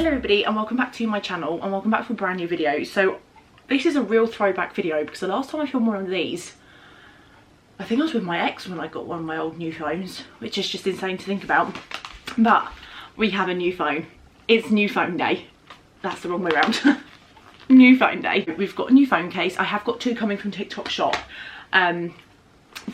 Hello everybody and welcome back to my channel and welcome back to a brand new video. So this is a real throwback video because the last time I filmed one of these, I think I was with my ex when I got one of my old new phones, which is just insane to think about. But we have a new phone. It's new phone day. That's the wrong way around. New phone day. We've got a new phone case. I have got two coming from TikTok shop.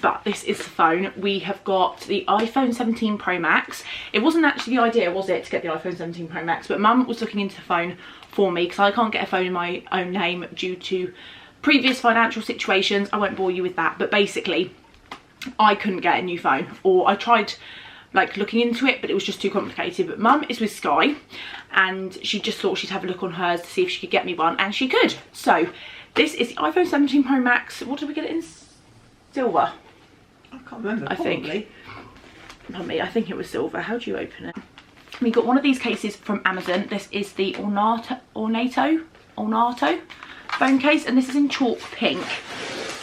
But this is the phone. We have got the iPhone 17 Pro Max. It wasn't actually the idea, was it, to get the iPhone 17 Pro Max, but Mum was looking into the phone for me because I can't get a phone in my own name due to previous financial situations. I won't bore you with that, but basically I couldn't get a new phone, or I tried like looking into it, but it was just too complicated. But Mum is with Sky and she just thought she'd have a look on hers to see if she could get me one, and she could. So this is the iPhone 17 Pro Max. What did we get it in? Silver. I can't remember. I think it was silver. How do you open it? We got one of these cases from Amazon. This is the Ornato phone case, and this is in chalk pink.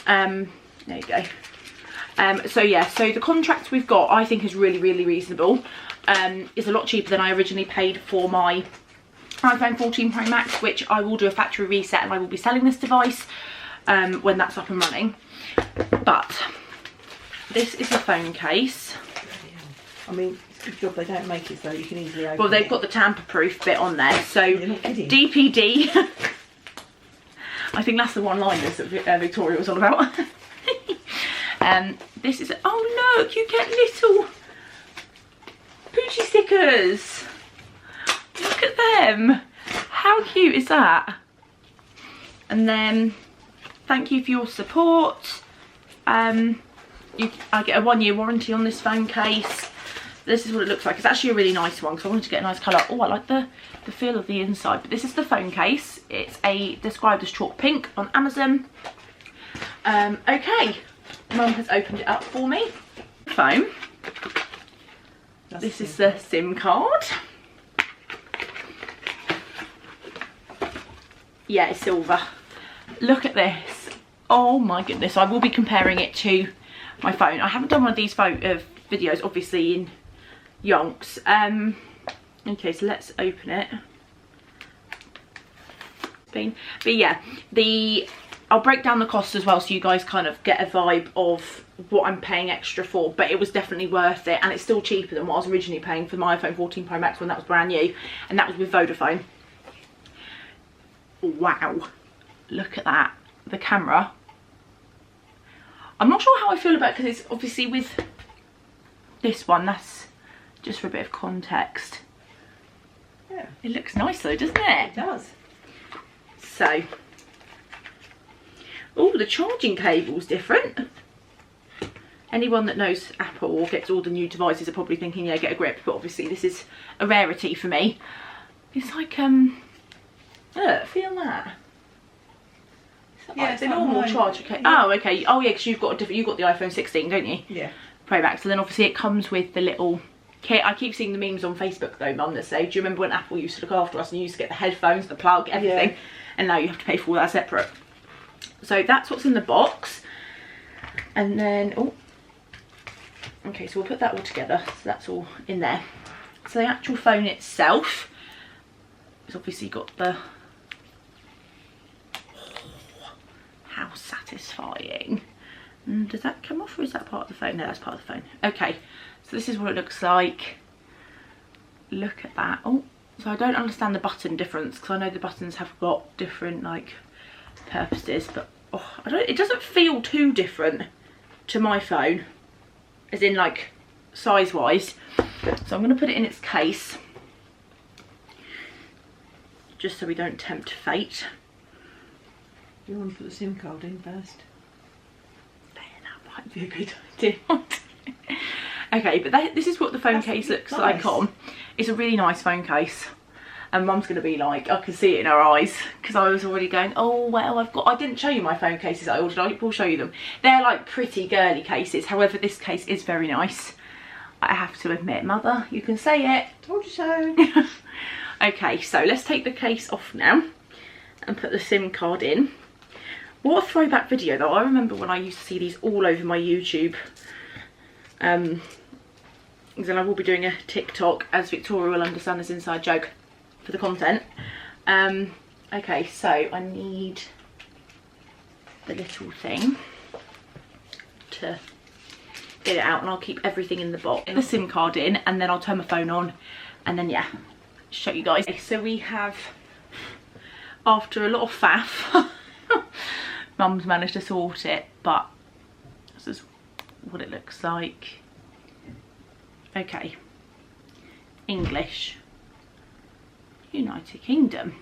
There you go. So yeah, so the contract we've got I think is really reasonable. It's a lot cheaper than I originally paid for my iPhone 14 Pro Max, which I will do a factory reset and I will be selling this device when that's up and running. But this is the phone case. I mean, it's a good job they don't make it so you can easily open it. Well, they've got the tamper-proof bit on there. So DPD. I think that's the one-liners that Victoria was on about. This is, oh look, you get little Poochie stickers. Look at them. How cute is that? And then, thank you for your support. I get a 1-year warranty on this phone case. This is what it looks like. It's actually a really nice one because I wanted to get a nice colour. Oh, I like the feel of the inside. But this is the phone case. It's described as chalk pink on Amazon. Okay, Mum has opened it up for me. Phone. This is the SIM card. Yeah, it's silver. Look at this. Oh my goodness, I will be comparing it to my phone. I haven't done one of these videos obviously in yonks. Okay, so let's open it. But yeah, I'll break down the cost as well so you guys kind of get a vibe of what I'm paying extra for, but it was definitely worth it, and it's still cheaper than what I was originally paying for my iPhone 14 Pro Max when that was brand new, and that was with Vodafone. Wow, look at that. The camera. I'm not sure how I feel about it because it's obviously with this one, that's just for a bit of context. Yeah. It looks nice though, doesn't it? It does. So, oh, the charging cable's different. Anyone that knows Apple or gets all the new devices are probably thinking, yeah, get a grip, but obviously this is a rarity for me. It's like, feel that. Yeah, it's a normal charge. Okay. Oh, okay. Oh, yeah, because you've got the iPhone 16, don't you? Yeah. Pro Max. So then obviously it comes with the little kit. I keep seeing the memes on Facebook though, Mum, that say, do you remember when Apple used to look after us and you used to get the headphones, the plug, everything, yeah, and now you have to pay for all that separate. So that's what's in the box. And then, oh, okay, so we'll put that all together. So that's all in there. So the actual phone itself, it's obviously got the, how satisfying. And does that come off or is that part of the phone? No, that's part of the phone. Okay, so this is what it looks like. Look at that. Oh, so I don't understand the button difference because I know the buttons have got different like purposes, but oh, it doesn't feel too different to my phone, as in like size wise. So I'm going to put it in its case just so we don't tempt fate. You want to put the SIM card in first? That might be a good idea. Okay, but this is what the phone case looks like on. It's a really nice phone case. And Mum's going to be like, I can see it in her eyes, because I was already going, oh, well, I didn't show you my phone cases I ordered. I will show you them. They're like pretty girly cases. However, this case is very nice. I have to admit, Mother, you can say it. Told you so. Okay, so let's take the case off now and put the SIM card in. What a throwback video though. I remember when I used to see these all over my YouTube. Then I will be doing a TikTok, as Victoria will understand this inside joke. for the content. Okay, so I need the little thing to get it out, and I'll keep everything in the box. Get the SIM card in, and then I'll turn my phone on, and then yeah, show you guys. Okay, so we have, after a lot of faff, Mum's managed to sort it, but this is what it looks like. Okay, English, United Kingdom.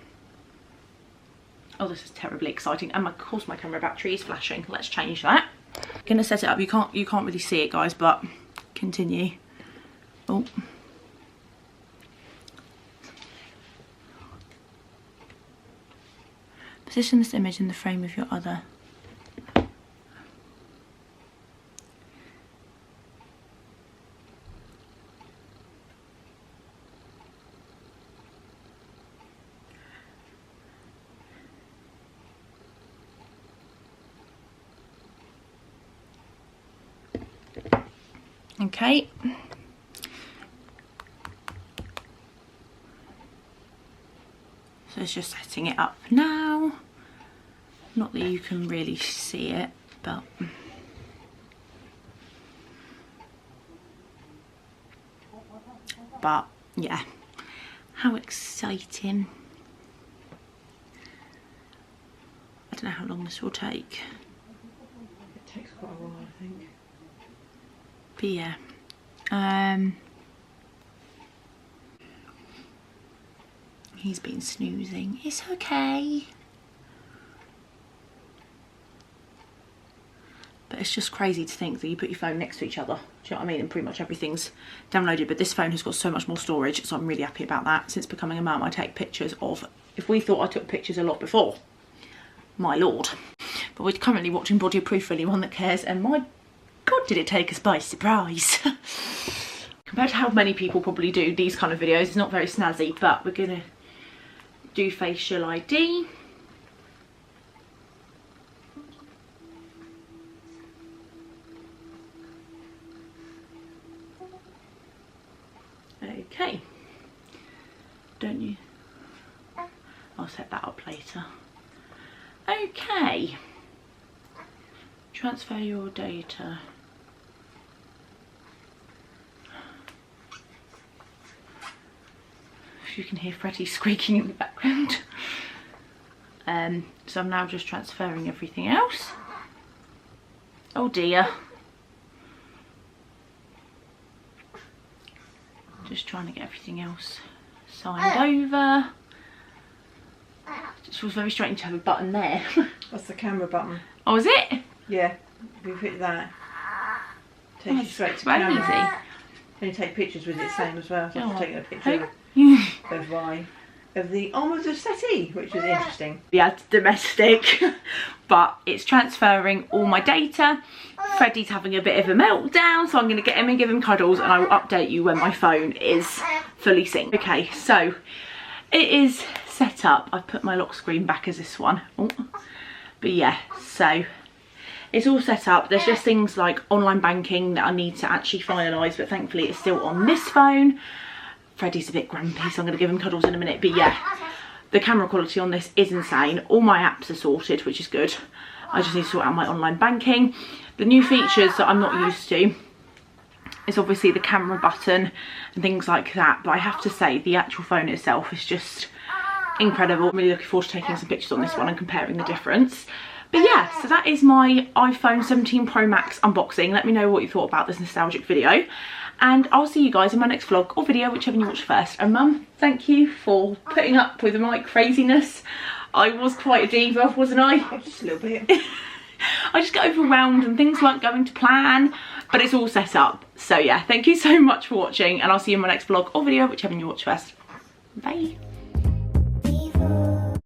Oh, this is terribly exciting, and of course my camera battery is flashing. Let's change that. I'm gonna set it up. You can't really see it, guys, but continue. Oh. Position this image in the frame of your other. Okay. So it's just setting it up now. Not that you can really see it, but yeah, how exciting. I don't know how long this will take. It takes quite a while, I think. But yeah, he's been snoozing. It's okay. But it's just crazy to think that you put your phone next to each other. Do you know what I mean? And pretty much everything's downloaded. But this phone has got so much more storage, so I'm really happy about that. Since becoming a mum, I take pictures of, if we thought I took pictures a lot before, my lord. But we're currently watching Body of Proof for anyone that cares, and my God, did it take us by surprise. Compared to how many people probably do these kind of videos, it's not very snazzy, but we're gonna do facial ID. Okay, don't you? I'll set that up later. Okay, transfer your data. You can hear Freddie squeaking in the background. So I'm now just transferring everything else. Oh dear. Just trying to get everything else signed over. It was very strange to have a button there. That's the camera button. Oh, is it? Yeah, if you hit that, takes you straight to camera. Easy. And you take pictures with it, same as well. So I've taken a picture of the arm of the settee, which is interesting. Yeah, it's domestic, but it's transferring all my data. Freddie's having a bit of a meltdown, so I'm going to get him and give him cuddles, and I will update you when my phone is fully synced. Okay, so it is set up. I've put my lock screen back as this one. Oh. But yeah, so it's all set up. There's just things like online banking that I need to actually finalise, but thankfully it's still on this phone. Freddie's a bit grumpy, so I'm going to give him cuddles in a minute. But yeah, the camera quality on this is insane. All my apps are sorted, which is good. I just need to sort out my online banking. The new features that I'm not used to is obviously the camera button and things like that. But I have to say, the actual phone itself is just incredible. I'm really looking forward to taking some pictures on this one and comparing the difference. But yeah, so that is my iPhone 17 Pro Max unboxing. Let me know what you thought about this nostalgic video. And I'll see you guys in my next vlog or video, whichever you watch first. And Mum, thank you for putting up with my craziness. I was quite a diva, wasn't I? Oh, just a little bit. I just got overwhelmed and things weren't going to plan, but it's all set up. So yeah, thank you so much for watching, and I'll see you in my next vlog or video, whichever you watch first. Bye.